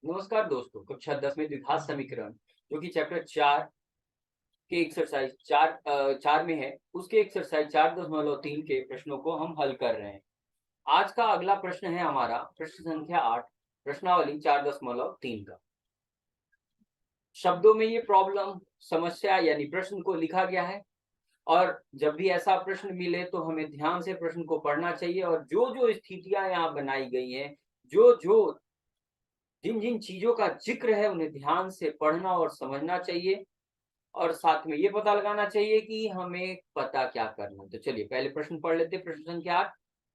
नमस्कार दोस्तों, कक्षा 10 में द्विघात समीकरण जो कि चैप्टर 4 के एक्सरसाइज 4 में है, उसके एक्सरसाइज 4.3 के प्रश्नों को हम हल कर रहे हैं। आज का अगला प्रश्न है हमारा प्रश्न संख्या 8, प्रश्नावली 4.3 का। शब्दों में ये प्रॉब्लम, समस्या यानी प्रश्न को लिखा गया है और जब भी ऐसा प्रश्न मिले तो हमें ध्यान से प्रश्न को पढ़ना चाहिए और जो-जो स्थितियाँ यहाँ बनाई गई हैं, जो-जो जिन-जिन चीज़ों का ज़िक्र है उन्हें ध्यान से पढ़ना और समझना चाहिए और साथ में ये पता लगाना चाहिए कि हमें पता क्या करना है। तो चलिए पहले प्रश्न पढ़ लेते हैं, प्रश्न संख्या 8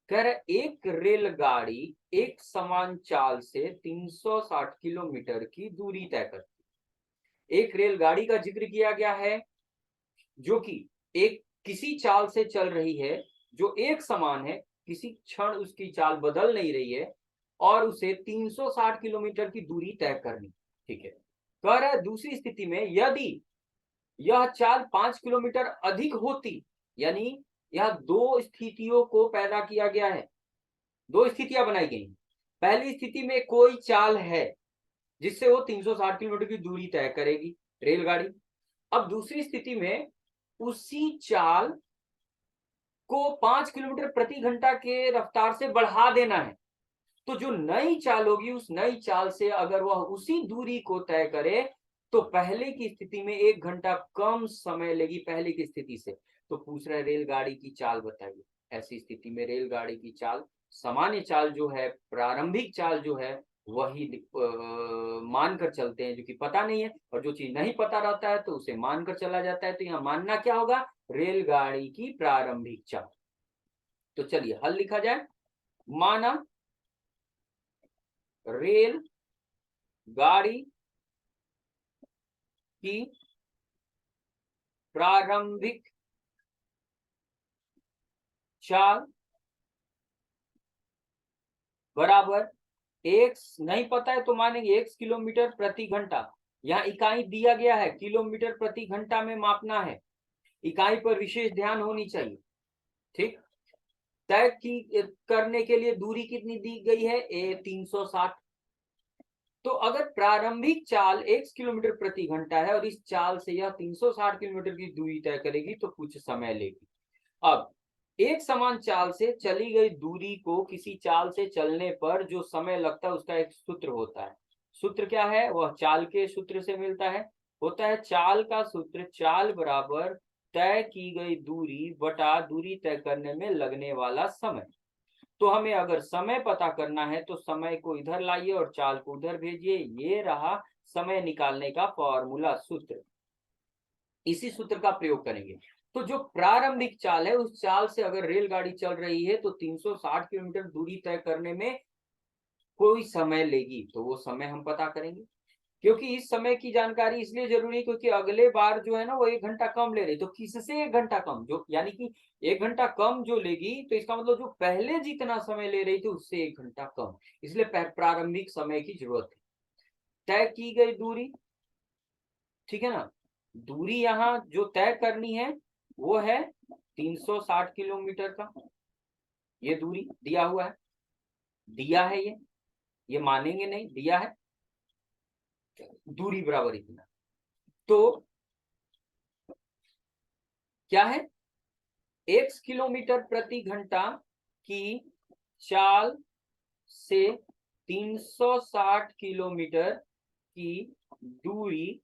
कह रहा एक रेलगाड़ी एक समान चाल से 360 किलोमीटर की दूरी तय करती है। एक रेलगाड़ी का ज़िक्र किया गया है जो कि एक किसी चाल से चल रही है, जो एक समान है, किसी क्षण उसकी चाल बदल नहीं रही है और उसे 360 किलोमीटर की दूरी तय करनी, ठीक है। कह रहा है दूसरी स्थिति में यदि यह चाल 5 किलोमीटर अधिक होती, यानी यह 2 स्थितियों को पैदा किया गया है, 2 स्थितियां बनाई गई। पहली स्थिति में कोई चाल है जिससे वो 360 किलोमीटर की दूरी तय करेगी रेलगाड़ी। अब दूसरी स्थिति में उसी चाल को 5 किलोमीटर प्रति घंटा के रफ्तार से बढ़ा देना है। तो जो नई चाल होगी उस नई चाल से अगर वह उसी दूरी को तय करे तो पहले की स्थिति में 1 घंटा कम समय लेगी पहले की स्थिति से। तो पूछ रहा है रेलगाड़ी की चाल बताइए। ऐसी स्थिति में रेलगाड़ी की चाल, सामान्य चाल जो है, प्रारंभिक चाल जो है वही मानकर चलते हैं, जो कि पता नहीं है और जो चीज़ नहीं पता रहता है तो उसे मानकर चला जाता है। तो यहाँ मानना क्या होगा? रेलगाड़ी की प्रारंभिक चाल। तो चलिए हल लिखा जाए। माना रेल गाड़ी की प्रारंभिक चाल बराबर एक्स, नहीं पता है तो मानेंगे एक्स किलोमीटर प्रति घंटा। यहाँ इकाई दिया गया है, किलोमीटर प्रति घंटा में मापना है। इकाई पर विशेष ध्यान होनी चाहिए, ठीक। तय की करने के लिए दूरी कितनी दी गई है? 360। तो अगर प्रारंभिक चाल x किलोमीटर प्रति घंटा है और इस चाल से यह 360 किलोमीटर की दूरी तय करेगी तो कुछ समय लेगी। अब एक समान चाल से चली गई दूरी को किसी चाल से चलने पर जो समय लगता है उसका एक सूत्र होता है। सूत्र क्या है? वह चाल के सूत्र से मिलता है। होता है चाल का सूत्र, चाल बराबर तय की गई दूरी बटा दूरी तय करने में लगने वाला समय। तो हमें अगर समय पता करना है तो समय को इधर लाइए और चाल को उधर भेजिए। ये रहा समय निकालने का फॉर्मूला, सूत्र। इसी सूत्र का प्रयोग करेंगे। तो जो प्रारंभिक चाल है उस चाल से अगर रेलगाड़ी चल रही है तो 360 किलोमीटर दूरी तय करने में कोई समय लेगी, तो वो समय हम पता करेंगे। क्योंकि इस समय की जानकारी इसलिए जरूरी है क्योंकि अगले बार जो है ना वो 1 घंटा कम ले रही, तो किससे 1 घंटा कम? जो यानी कि 1 घंटा कम जो लेगी तो इसका मतलब जो पहले जितना समय ले रही थी उससे 1 घंटा कम। इसलिए प्रारंभिक समय की जरूरत है। तय की गई दूरी, ठीक है ना। दूरी यहाँ जो तय करनी है वो है 360 किलोमीटर का। ये दूरी दिया हुआ है, दिया है ये मानेंगे नहीं, दिया है दूरी बराबर इतना। तो क्या है? x किलोमीटर प्रति घंटा की चाल से 360 किलोमीटर की दूरी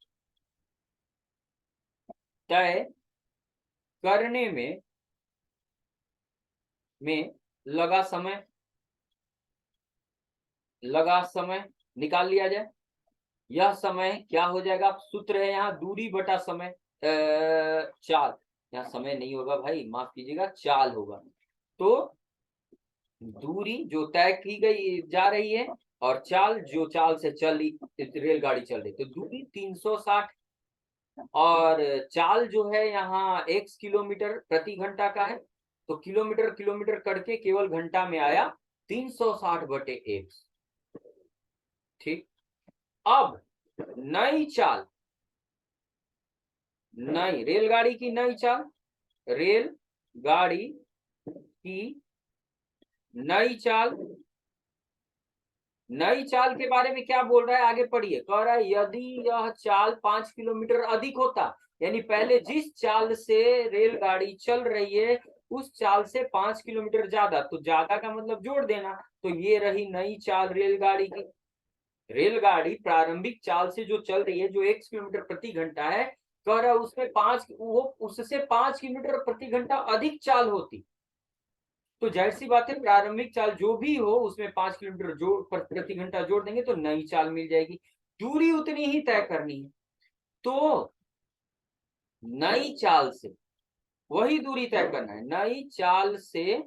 तय करने में लगा समय निकाल लिया जाए। यह समय क्या हो जाएगा? सूत्र है यहाँ दूरी बटा समय, चाल। यहाँ समय नहीं होगा भाई, माफ कीजिएगा, चाल होगा। तो दूरी जो तय की गई जा रही है और चाल जो चाल से चली रेलगाड़ी चल रही, तो दूरी 360 और चाल जो है यहाँ x किलोमीटर प्रति घंटा का है। तो किलोमीटर किलोमीटर करके केवल घंटा में आया 360 बटे x, ठीक। अब नई चाल, नई रेलगाड़ी की नई चाल, रेलगाड़ी की नई चाल नई चाल के बारे में क्या बोल रहा है, आगे पढ़िए। कह रहा है यदि यह चाल 5 किलोमीटर अधिक होता, यानी पहले जिस चाल से रेलगाड़ी चल रही है उस चाल से 5 किलोमीटर ज्यादा, तो ज्यादा का मतलब जोड़ देना। तो ये रही नई चाल रेलगाड़ी की। रेलगाड़ी प्रारंभिक चाल से जो चल रही है, जो 1 किलोमीटर प्रति घंटा है, कह रहा है उसमें वो उससे 5 किलोमीटर प्रति घंटा अधिक चाल होती, तो जाहिर सी बात है प्रारंभिक चाल जो भी हो उसमें 5 किलोमीटर जोड़ प्रति घंटा जोड़ देंगे तो नई चाल मिल जाएगी। दूरी उतनी ही तय करनी है, तो नई चाल से वही दूरी तय करना है। नई चाल से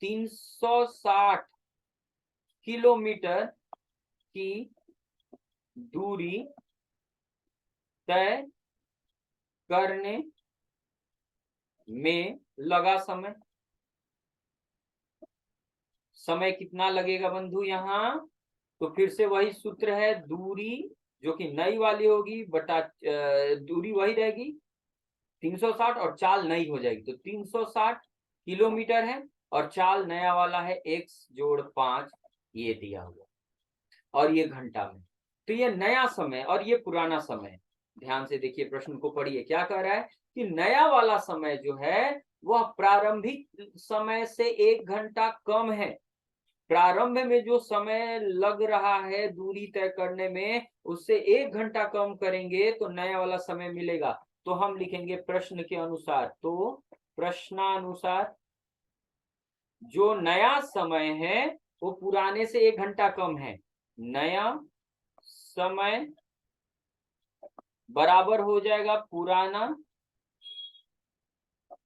360 किलोमीटर की दूरी तय करने में लगा समय। समय कितना लगेगा बंधु यहाँ, तो फिर से वही सूत्र है, दूरी जो कि नई वाली होगी बटा दूरी वही रहेगी 360 और चाल नई हो जाएगी, तो 360 किलोमीटर है और चाल नया वाला है x जोड़ 5, ये दिया हुआ और ये घंटा में। तो ये नया समय और ये पुराना समय। ध्यान से देखिए, प्रश्न को पढ़िए, क्या कह रहा है कि नया वाला समय जो है वह प्रारंभिक समय से 1 घंटा कम है। प्रारंभ में जो समय लग रहा है दूरी तय करने में, उससे 1 घंटा कम करेंगे तो नया वाला समय मिलेगा। तो हम लिखेंगे प्रश्न के अनुसार, तो प्रश्नानुसार जो नया समय है वो पुराने से 1 घंटा कम है। नया समय बराबर हो जाएगा पुराना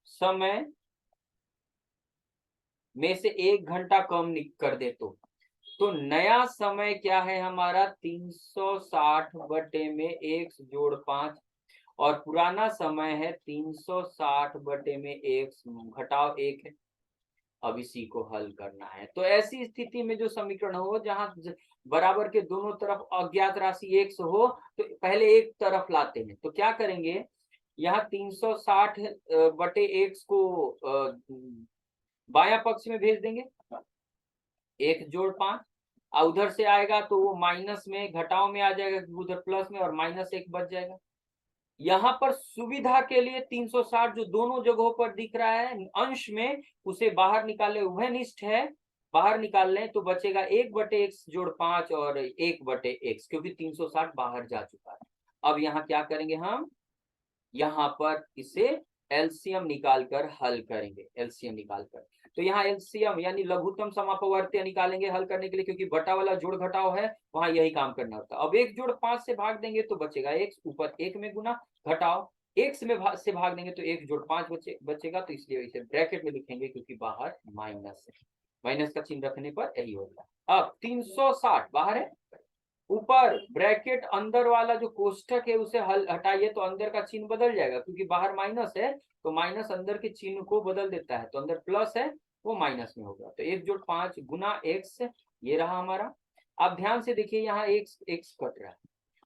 समय में से 1 घंटा कम कर दे तो नया समय क्या है हमारा 360 बटे में 1 जोड़ 5 और पुराना समय है 360 बटे में 1 घटाव 1 है। अब इसी को हल करना है। तो ऐसी स्थिति में जो समीकरण हो जहां बराबर के दोनों तरफ अज्ञात राशि x हो, तो पहले एक तरफ लाते हैं। तो क्या करेंगे, यहाँ 360 बटे x को बाया पक्ष में भेज देंगे, 1 जोड़ 5, उधर से आएगा तो वो माइनस में घटाव में आ जाएगा, उधर प्लस में, और -1 बच जाएगा। यहाँ पर सुविधा के लिए 360 जो दोनों जगहों पर दिख रहा है अंश में, उसे बाहर निकाले, उभयनिष्ठ है, बाहर निकाल लें तो बचेगा 1 बटे x जोड़ 5 और 1 बटे x, क्योंकि 360 बाहर जा चुका है। अब यहाँ क्या करेंगे, हम यहाँ पर इसे एलसीएम निकालकर हल करेंगे। एलसीएम निकालकर, तो यहाँ एलसीएम यानी लघुत्तम समापवर्त्य निकालेंगे हल करने के लिए, क्योंकि बटा वाला जोड़ घटाव है, वहां यही काम करना होता है। अब 1 जोड़ 5 से भाग देंगे तो बचेगा x, ऊपर 1 में गुना, घटाव x में से भाग देंगे तो 1 जोड़ 5 बचेगा, तो इसलिए इसे ब्रैकेट में लिखेंगे क्योंकि बाहर माइनस है, माइनस का चिन्ह रखने पर यही होगा। अब 360 बाहर है, ऊपर ब्रैकेट अंदर वाला जो कोष्ठक है उसे हटाइए तो अंदर का चिन्ह बदल जाएगा, क्योंकि बाहर माइनस है तो माइनस अंदर के चिन्ह को बदल देता है, तो अंदर प्लस है वो माइनस में होगा। तो 1 जोड़ 5 गुना x, ये रहा हमारा। अब ध्यान से देखिए, यहाँ x कट रहा है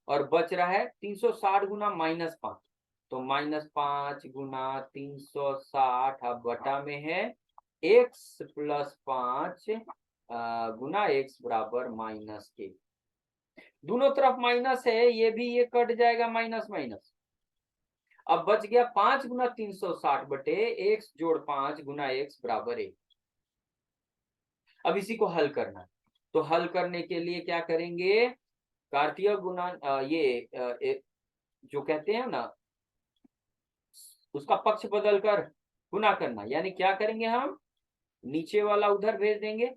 और बच रहा है 360 गुना -5, तो -5 गुना 360, अब बटा में है x प्लस 5 गुना x बराबर -1। दोनों तरफ माइनस है, ये भी ये कट जाएगा माइनस माइनस। अब बच गया 5 गुना 360 बटे x जोड़ 5 गुना x बराबर 1। अब इसी को हल करना है, तो हल करने के लिए क्या करेंगे, कार्तीय गुना जो कहते हैं ना, उसका पक्ष बदल कर गुना करना, यानी क्या करेंगे, हम नीचे वाला उधर भेज देंगे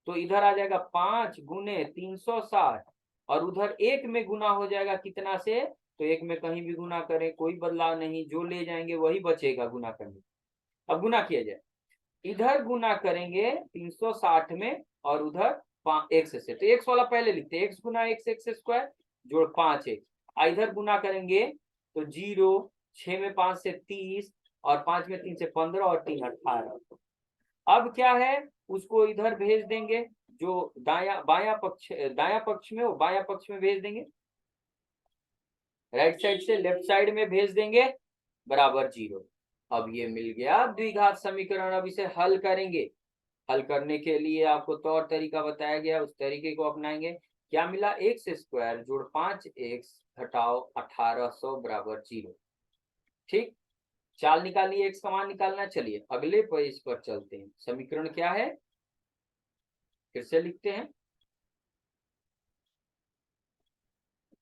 तो इधर आ जाएगा 5 गुने 360 और उधर 1 में गुना हो जाएगा कितना से, तो 1 में कहीं भी गुना करें कोई बदलाव नहीं, जो ले जाएंगे वही बचेगा गुना करने। अब गुना किया जाए, इधर गुना करेंगे 360 में और उधर x से, तो x वाला पहले लिखते हैं, x गुना x स्क्वायर जोड़ 5x, इधर गुना करेंगे तो 0, 6 में 5 से 30 और 5 में 3 से 15 और 3 18। अब क्या है, उसको इधर भेज देंगे, जो दाया पक्ष में, वो बाया पक्ष में भेज देंगे, राइट साइड से लेफ्ट साइड में भेज देंगे, बराबर 0। अब ये मिल गया द्विघात समीकरण। अब इसे हल करेंगे हल करने के लिए आपको तौर तरीका बताया गया, उस तरीके को अपनाएंगे। क्या मिला? एक्स स्क्वायर जोड़ 5x घटाओ 1800 बराबर 0। ठीक, चाल निकालनी है, एक्स का मान निकालना। चलिए अगले पेज पर चलते हैं। समीकरण क्या है, फिर से लिखते हैं।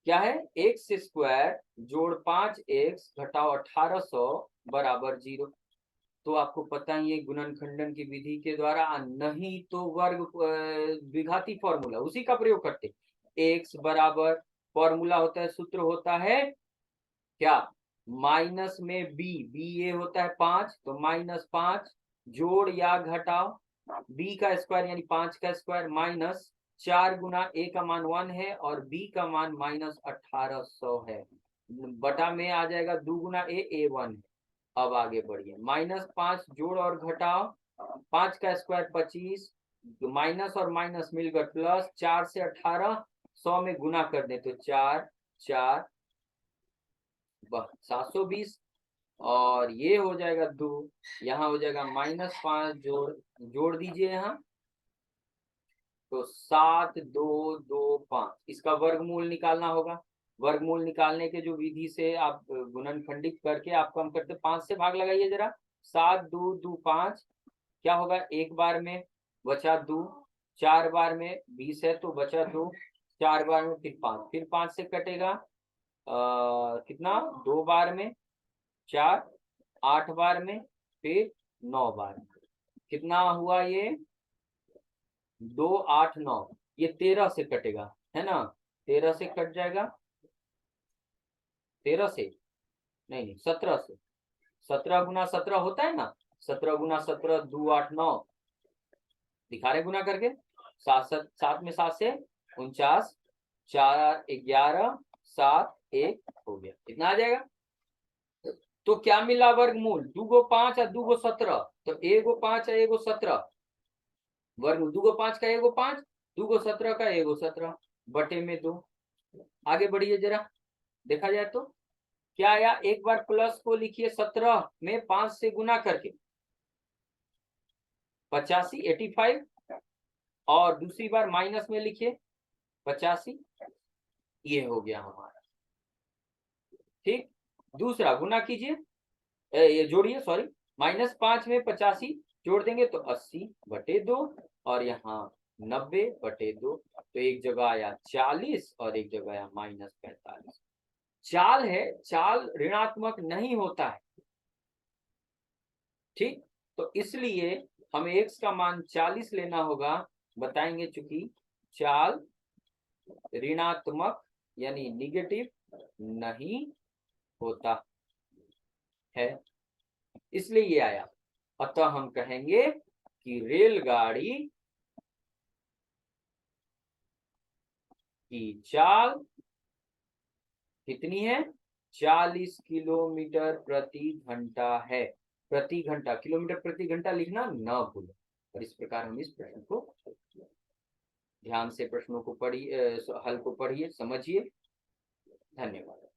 क्या है? एक्स स्क्वायर जोड़ 5x घटाओ 1800 बराबर 0। तो आपको पता ही है गुणनखंडन की विधि के द्वारा, नहीं तो वर्ग विघाती फॉर्मूला उसी का प्रयोग करते। एक्स बराबर फॉर्मूला होता है, सूत्र होता है क्या? माइनस में बी ये होता है 5, तो -5 जोड़ या घटाओ बी का स्क्वायर यानी 5 का स्क्वायर माइनस 4 गुना ए का मान 1 है और बी का मान -1800 है। बटा में आ जाएगा 2 गुना ए 1 है। अब आगे बढ़िए, -5 जोड़ और घटाओ, 5 का स्क्वायर 25, माइनस और माइनस मिलकर प्लस, 4 से 18 100 में गुना कर दे तो 4 4 720 और ये हो जाएगा 2, यहाँ हो जाएगा -5 जोड़ दीजिए यहाँ, तो 7 2 2 5, इसका वर्गमूल निकालना होगा। वर्गमूल निकालने के जो विधि से आप गुणनखंडित करके आप कम करते, 5 से भाग लगाइए जरा। 7 2 2 5, क्या होगा? एक बार में बचा 2, 4 बार में 20 है तो बचा 2, 4 बार में फिर 5 से कटेगा कितना? 2 बार में 4, 8 बार में, फिर 9 बार में। कितना हुआ ये? 2 8 9, ये 13 से कटेगा, है ना? 13 से कट जाएगा, 13 से नहीं 17 से। 17 गुना 17 होता है ना, 17 गुना 17 2 8 9, दिखा रहे गुना करके। 7 में 7 से 49, 4 11 7 1 हो गया। कितना आ जाएगा? तो क्या मिला? वर्गमूल 2 गो 5 और 2 गो 17, तो 1 गो 5 और 1 गो 17, वर्गमूल 2 गो 5 का 1 गो 5, 2 गो 17 का 1 गो 17 बटे में 2। आगे बढ़िए जरा, देखा जाए तो क्या आया? एक बार प्लस को लिखिए 17 में 5 से गुना करके 85 85, और दूसरी बार माइनस में लिखिए 85, ये हो गया हमारा। ठीक, दूसरा गुना कीजिए, ये जोड़िए, सॉरी, -5 में 85 जोड़ देंगे तो 80 बटे 2, और यहाँ 90 बटे 2, तो एक जगह आया 40 और एक जगह आया -45। चाल है, चाल ऋणात्मक नहीं होता है। ठीक, तो इसलिए हमें x का मान 40 लेना होगा, बताएंगे चूंकि चाल ऋणात्मक यानी निगेटिव नहीं होता है, इसलिए ये आया। अतः हम कहेंगे कि रेलगाड़ी की चाल कितनी है? 40 किलोमीटर प्रति घंटा है। प्रति घंटा, किलोमीटर प्रति घंटा लिखना न भूलें। और इस प्रकार हम इस प्रश्न को ध्यान से प्रश्नों को पढ़िए, हल को पढ़िए, समझिए। धन्यवाद।